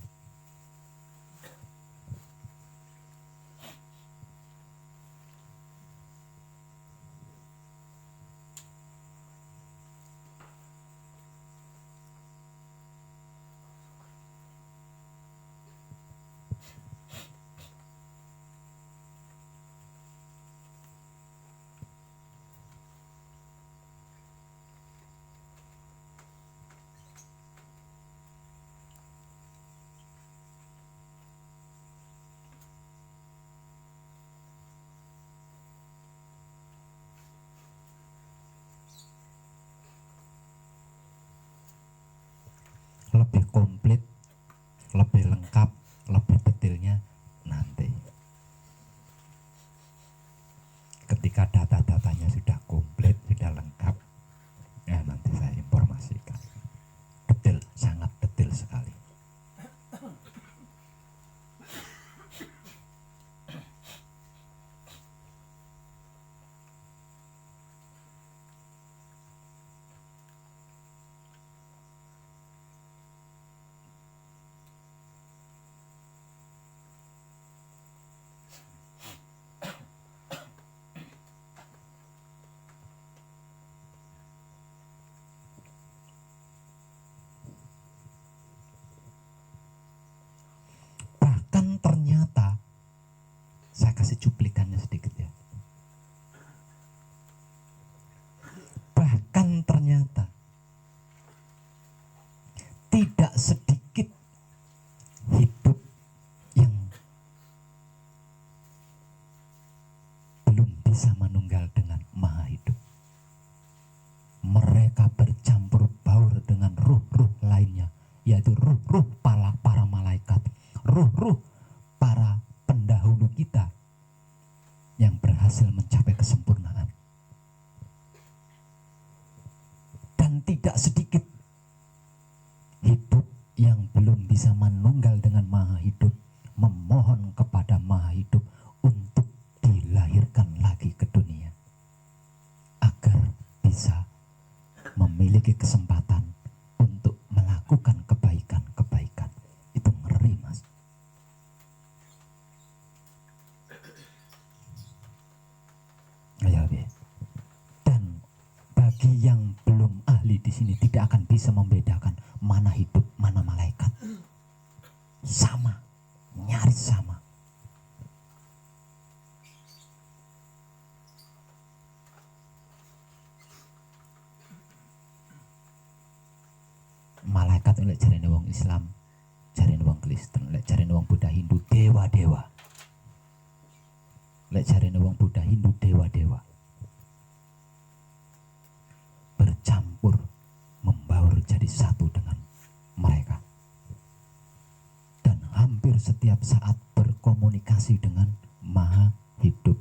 Lebih komplit, lebih lengkap, lebih detailnya nanti. Ketika data-datanya sudah komplit, sudah lengkap, ya nanti saya informasikan. Detail, sangat detail sekali. Bahkan ternyata, saya kasih cuplikannya sedikit ya. Bahkan ternyata tidak sedikit hidup yang belum bisa menunggal dengan Maha Hidup. Mereka bercampur baur dengan ruh-ruh lainnya, yaitu ruh-ruh para malaikat, ruh-ruh para pendahulu kita yang berhasil mencapai kesempurnaan. Dan tidak sedikit hidup yang belum bisa menunggal dengan Maha Hidup, memohon kepada Maha Hidup untuk dilahirkan lagi ke dunia agar bisa memiliki kesempatan untuk melakukan kebaikan-kebaikan. Itu ngeri, Mas. Ya, dan bagi yang belum ahli di sini tidak akan bisa membedakan mana hidup, mana malaikat. Sama, nyaris sama. Malaikat oleh jarene wong Islam, jarene wong Kristen, oleh jarene wong Buddha Hindu dewa-dewa. Oleh jarene wong Buddha Hindu dewa-dewa. Bercampur, membaur jadi satu dengan mereka. Dan hampir setiap saat berkomunikasi dengan Maha Hidup.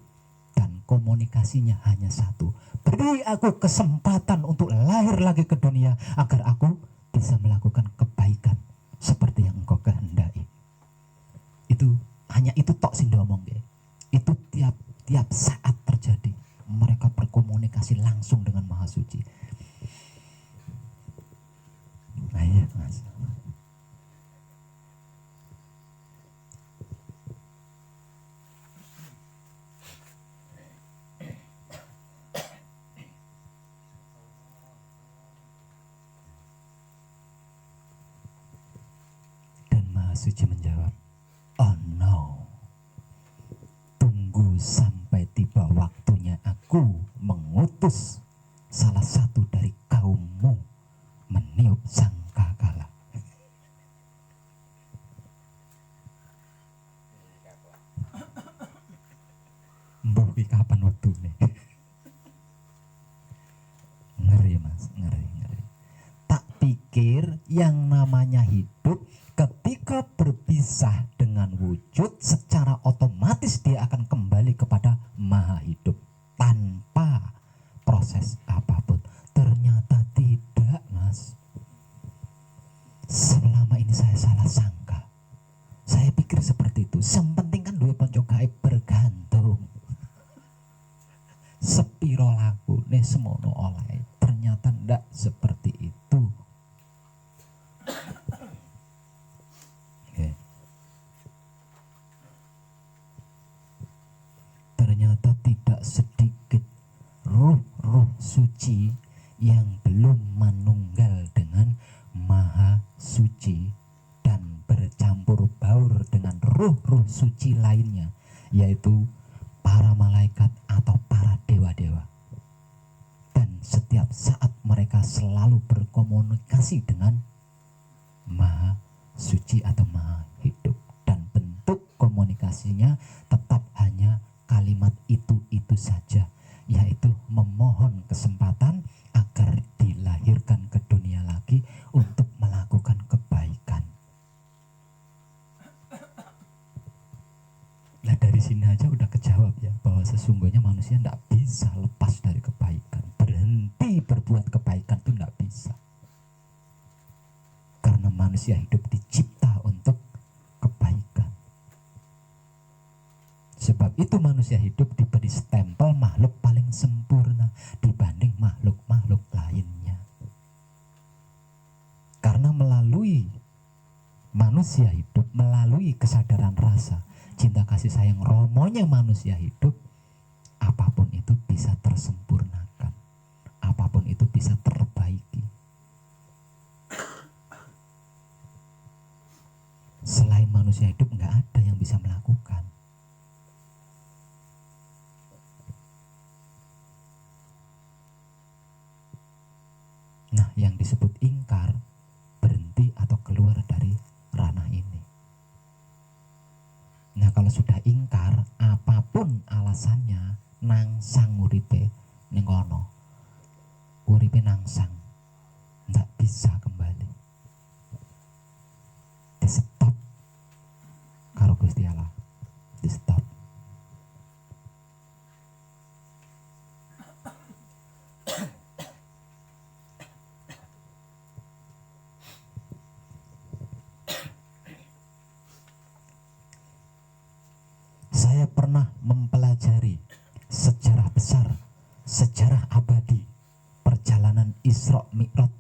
Dan komunikasinya hanya satu. Beri aku kesempatan untuk lahir lagi ke dunia agar aku bisa melakukan kebaikan seperti yang engkau kehendaki. Itu hanya itu tok sing diomong ya. Itu tiap saat terjadi. Mereka berkomunikasi langsung dengan Maha Suci. Nah, iya, Mas. Dan Maha Suci menjawab, "Oh no. Tunggu sampai tiba waktunya aku mengutus salah satu dari kaummu meniup sangkakala." Mbuh iki kapan wektune? Ngeri, Mas, ngeri. Tak pikir yang namanya hidup ketika berpisah dengan wujud secara otomatis dia akan kembali kepada Maha Hidup tanpa proses apapun. Ternyata tidak, Mas. Selama ini saya salah sangka. Saya pikir seperti itu. Yang penting kan duwe ponco gaib, semono oleh. Ternyata ndak seperti itu. Oke. Ternyata tidak sedikit ruh-ruh suci yang belum manunggal dengan Maha Suci dan bercampur baur dengan ruh-ruh suci lainnya, yaitu para malaikat atau para dewa-dewa. Dan setiap saat mereka selalu berkomunikasi dengan Maha Suci atau Maha Hidup, dan bentuk komunikasinya tetap hanya kalimat itu saja, yaitu memohon kesempatan agar dilahirkan ke dunia lagi untuk melakukan kebaikan. Nah, dari sini aja udah kejawab ya, bahwa sesungguhnya manusia tidak bisa lepas dari kebaikan. Berhenti berbuat kebaikan itu tidak bisa, karena manusia hidup dicipta untuk kebaikan. Sebab itu manusia hidup diberi stempel makhluk paling sempurna dibanding makhluk-makhluk lainnya. Karena melalui manusia hidup, melalui kesadaran rasa, cinta kasih sayang romonya manusia hidup, apapun itu bisa tersempurnakan, apapun itu bisa terbaiki. Selain manusia hidup nggak ada yang bisa melakukan. Nah, yang disebut ingkar berhenti atau keluar dari ranah ini. Nah, kalau sudah ingkar, apapun alasannya, nangsang uripe ning kono. Uripe nangsang, nggak bisa kembali. Di stop karo Gusti Allah. Di stop. Saya pernah mempelajari sejarah besar, sejarah abadi, perjalanan Isra Mi'raj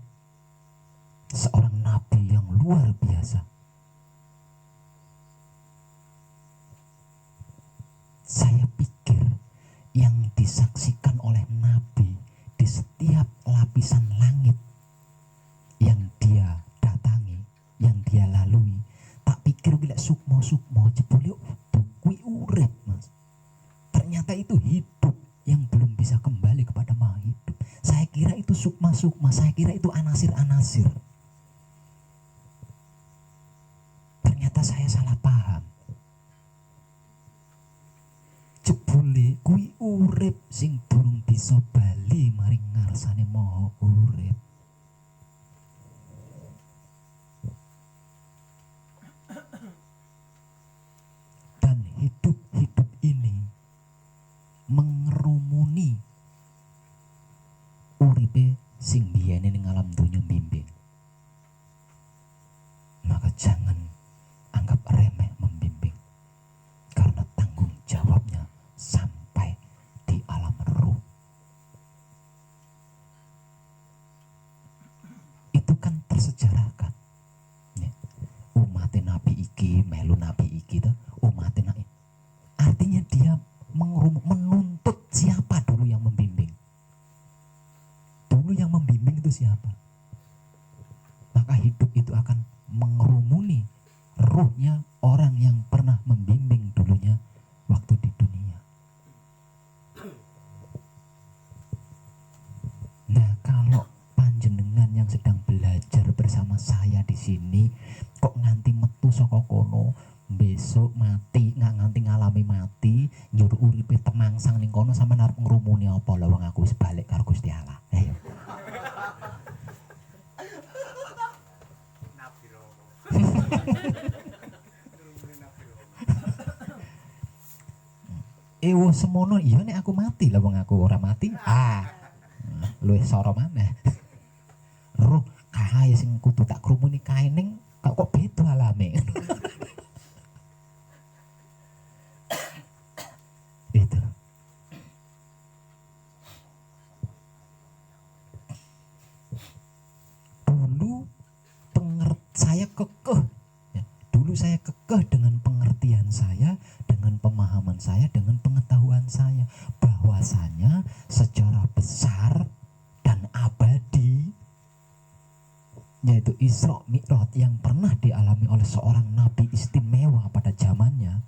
seorang nabi yang luar biasa. Saya pikir yang disaksikan oleh nabi di setiap lapisan langit yang dia datangi, yang dia lalui, tak pikir bila sukmo jebule kui urip, Mas. Ternyata itu hidup yang belum bisa kembali kepada Maha Hidup. Saya kira itu sukma, saya kira itu anasir. Ternyata saya salah paham. Jebule kui urip sing durung bisa bali maring ngarsane Maha Urip. Dan hidup ini mengerumuni uripe sing biyene ning alam donya bimbing. Maka jangan anggap remeh membimbing, karena tanggung jawabnya sampai di alam ruh. Itu kan tersejarahkan. Umat Nabi iki melu Nabi iki tuh, umat Nabi. Artinya dia menuntut siapa dulu yang membimbing. Dulu yang membimbing itu siapa? Maka hidup itu akan mengerumuni ruhnya orang yang pernah membimbing dulunya waktu di dunia. Nah, kalau panjenengan yang sedang belajar bersama saya di sini kok nganti metu saka kono, besok mati, nganti ngalami mati, nyuruh uripe temangsang ning kono, sampean arep ngrumuni apa? Lah wong aku wis balik karo Gusti Allah. Ayo. Ewo semono iya nek aku mati, lah wong aku ora mati. Luwih soro maneh. Roh kae sing kudu tak krumuni kae ning kok beda alame. Itu. saya kekeh. Ya, dulu saya kekeh dengan pengertian saya, dengan pemahaman saya, dengan pengetahuan saya, bahwasanya secara besar dan abadi, yaitu Isra Mi'raj yang pernah dialami oleh seorang nabi istimewa pada zamannya,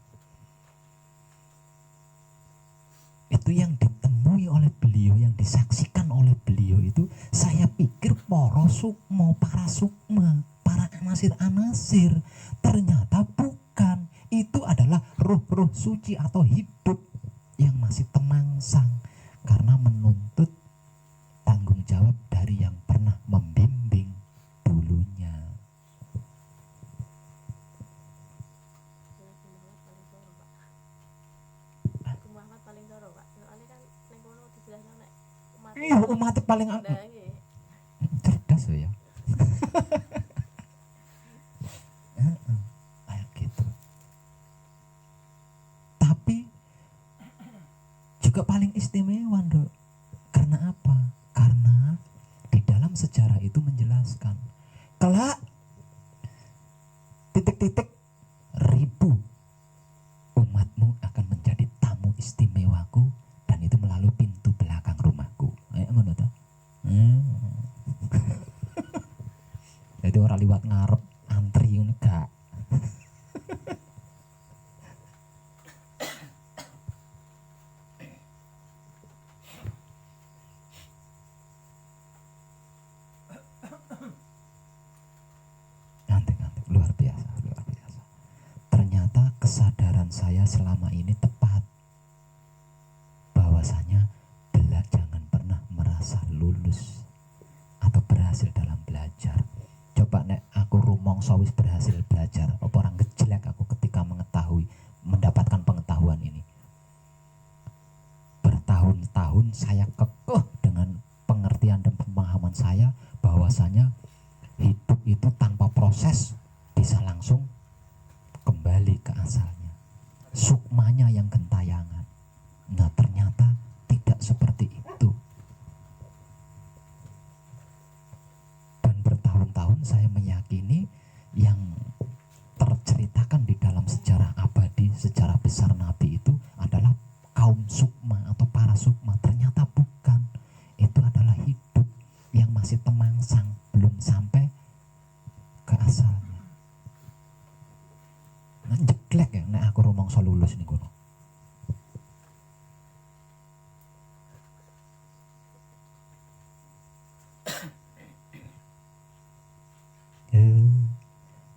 itu yang ditemui oleh beliau, yang disaksikan oleh beliau itu, saya pikir para sukma, para anasir-anasir, ternyata bukan. Itu adalah roh-roh suci atau hidup yang masih temangsang karena menuntut tanggung jawab dari yang pernah membimbing dulunya. Iya, umat paling cerdas ya. Kayak gitu. Tapi juga paling istimewa, Dok. Karena apa? Karena di dalam sejarah itu menjelaskan kelak titik-titik ribu umatmu akan menjadi tamu istimewaku, dan itu melalui pintu belakang rumahku. Ngono to. Jadi orang liwat ngarep antri ngono gak. Antik luar biasa. Ternyata kesadaran saya selama ini tepat, bahwasanya jangan pernah merasa lulus atau berhasil dalam belajar. Coba nek aku rumangsa wis berhasil belajar, apa orang gejelek aku ketika mendapatkan pengetahuan ini. Bertahun-tahun saya kekeh dengan pengertian dan pemahaman saya bahwasanya hidup itu tanpa proses bisa langsung kembali ke asalnya, sukmanya yang gentayangan. Nah, ternyata tidak seperti itu. Dan bertahun-tahun saya meyakini yang terceritakan di dalam sejarah abadi, sejarah besar Nabi itu adalah kaum sukma atau para sukma. Ternyata bukan. Itu adalah hidup yang masih temangsang, belum sampai ke asalnya. Nah, jeklek ya nek aku rumangsa lulus niku.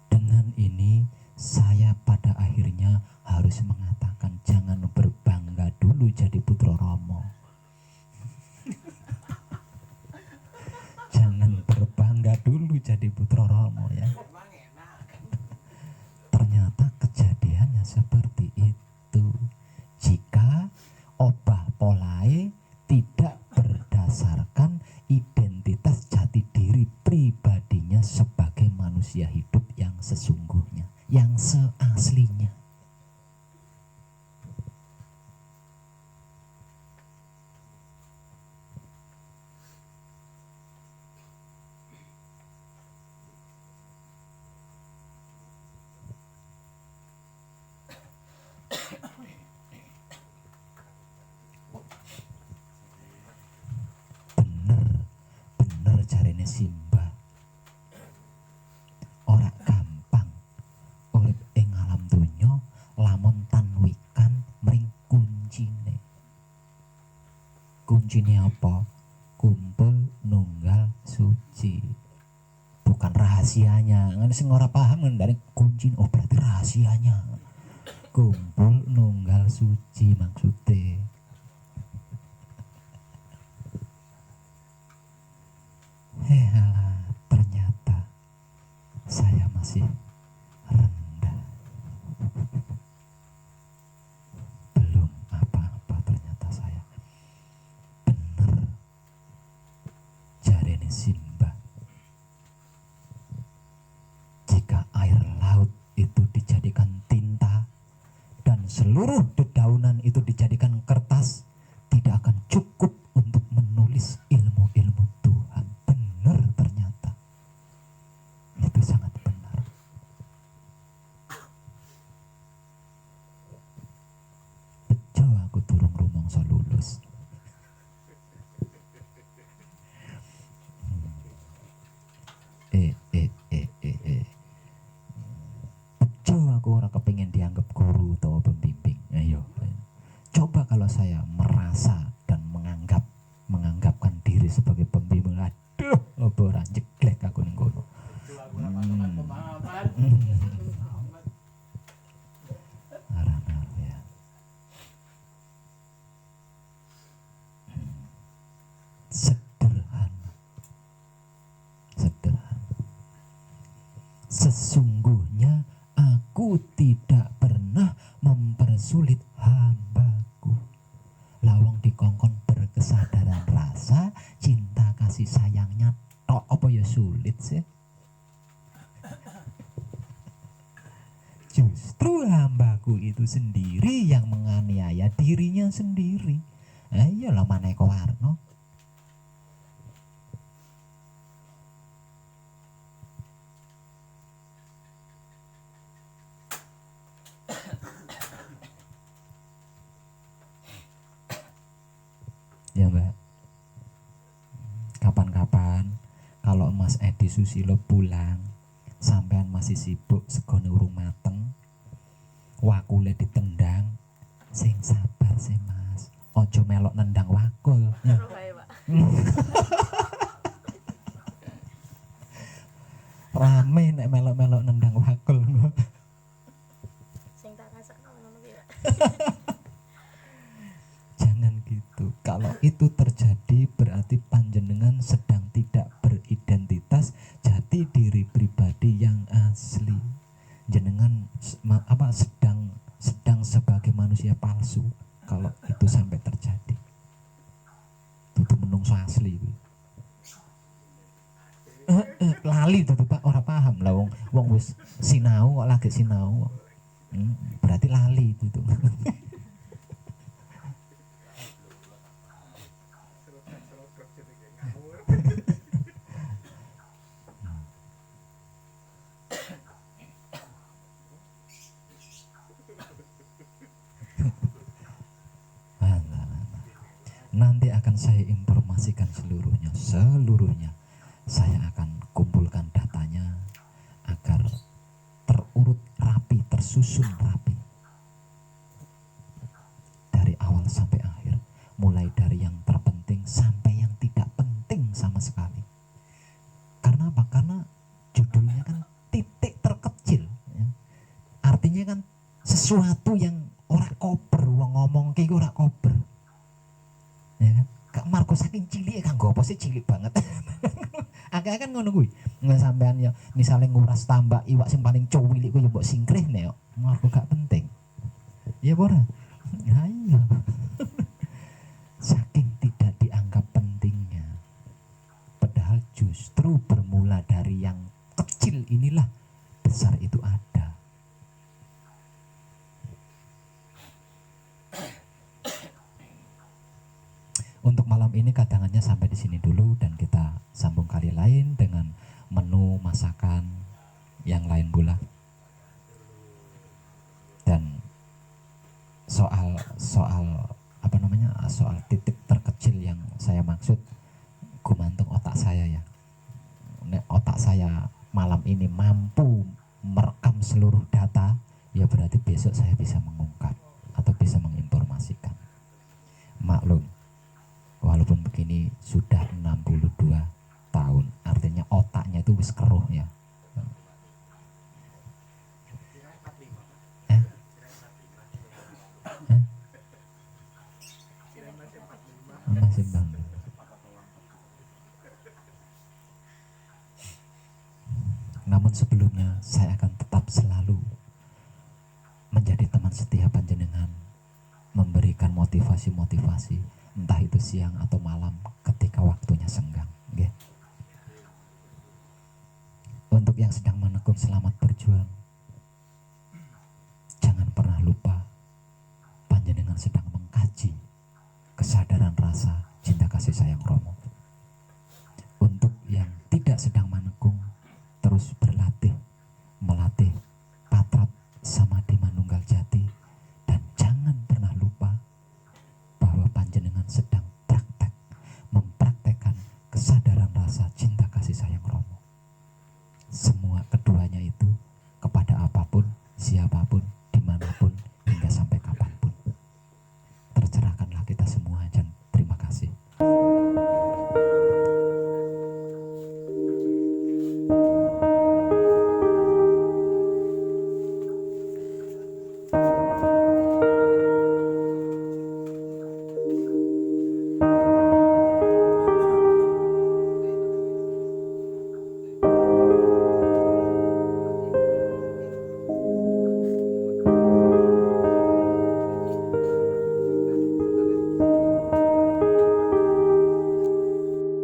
Dengan ini saya pada akhirnya harus mengatakan jangan berbangga dulu jadi putra Rama. Jangan berbangga dulu jadi putra Rama ya. Ternyata kejadiannya seperti itu. Jika obah polai tidak berdasarkan identitas jati diri pribadinya sebagai manusia hidup yang sesungguhnya, yang seaslinya. Bener jarene Simba, ora gampang urip ing alam donya lamun tanwikan mring kuncine apa? Kumpul nunggal suci. Bukan rahasianya. Ngene sing ora paham dari kunci, oh berarti rahasianya. Kumpul nunggal suci maksudnya. Ternyata saya masih rendah. Belum apa-apa ternyata saya. Bener jarene Simba. Jika air laut itu dijadikan tinta dan seluruh dedaunan itu dijadikan kertas, tidak akan cukup untuk menulis ilmu-ilmu Tuhan. Benar ternyata. Itu sangat benar. mongso lulus. Bejo aku ora kepingin dianggap guru atau pembimbing. Ayo. Coba kalau saya merasa dan menganggapkan diri sebagai pembimbing, aduh, apa ora jeglek aku ning kono. Ya. Sederhana. Sesungguhnya aku tidak pernah mempersulit hambaku. Lawang dikongkon berkesadaran rasa, cinta kasih sayangnya tok, apa ya sulit sih? Justru hambaku itu sendiri yang menganiaya dirinya sendiri. Ayolah maneka warna. Ya Mbak, kapan-kapan kalau Mas Edi Susilo pulang, sampean masih sibuk segone urung mateng, wakule ditendang, sing sabar sih Mas, ojo melok nendang wakul ya. Rame nek melok-melok nendang wakul. Sing tak rasakno ngono ki, Pak. Jangan gitu. Kalau itu terjadi berarti panjenengan sedang tidak beridentitas jati diri pribadi yang asli. Jenengan sedang sebagai manusia palsu. Kalau itu sampai terjadi, itu menungso asli. Lali tuh Pak, ora paham lah wong wis sinau kok lagi sinau. Berarti lali itu tuh. Nanti akan saya informasikan seluruhnya. Saya akan kumpulkan datanya agar terurut rapi, tersusun rapi dari awal sampai akhir, mulai dari yang terpenting sampai yang tidak penting sama sekali. Karena apa? Karena judulnya kan titik terkecil ya. Artinya kan sesuatu yang ora kober, wong ngomong ki ora kober ya kan. Kak Marco saking cilik kan gopo sih cilik banget. Akeh kan ngono kuwi. Nggak sampean ya misalnya nguras tambak iwak sing paling cuwilik kuwi ya mbok singkrih nek Marco gak penting. Ya ora. Ayo. Saking tidak dianggap pentingnya. Padahal justru bermula dari yang kecil inilah besar itu ada. Untuk malam ini kadangannya sampai di sini dulu dan kita sambung kali lain dengan menu masakan yang lain pula. Dan soal titik terkecil yang saya maksud gumantung otak saya ya. Nek otak saya malam ini mampu merekam seluruh data, ya berarti besok saya bisa mengungkap atau bisa menginformasikan. Maklum, walaupun begini sudah 62 tahun, artinya otaknya itu wis keruh ya. Masih bang. Namun sebelumnya saya akan tetap selalu menjadi teman setia panjenengan, memberikan motivasi-motivasi, entah itu siang atau malam ketika waktunya senggang. Okay. Untuk yang sedang menekun, selamat berjuang. Jangan pernah lupa panjenengan sedang mengkaji kesadaran rasa cinta kasih sayang Romo. Untuk yang tidak sedang menekung, terus